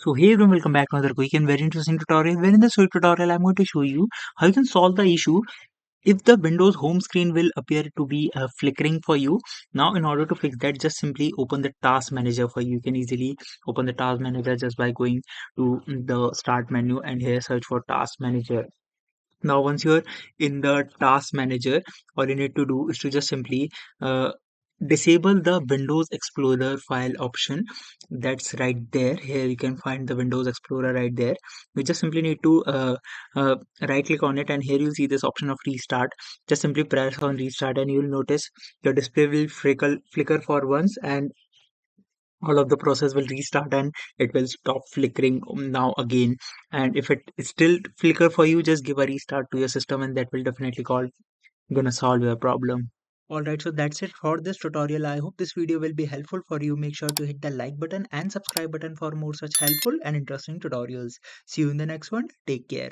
So hey everyone, welcome back to another quick and very interesting tutorial. Where in this quick tutorial I'm going to show you how you can solve the issue if the Windows home screen will appear to be flickering for you. Now in order to fix that, just simply open the task manager for you. You can easily open the task manager just by going to the start menu and here search for task manager. Now once you're in the task manager, all you need to do is to just simply uh, disable the Windows Explorer file option that's right there. Here you can find the Windows Explorer right there. You just simply need to right click on it, and here you'll see this option of restart. Just simply press on restart and you'll notice your display will flicker for once, and all of the process will restart and it will stop flickering now again. And if it is still flicker for you, just give a restart to your system and that will definitely gonna solve your problem. Alright, so that's it for this tutorial. I hope this video will be helpful for you. Make sure to hit the like button and subscribe button for more such helpful and interesting tutorials. See you in the next one. Take care.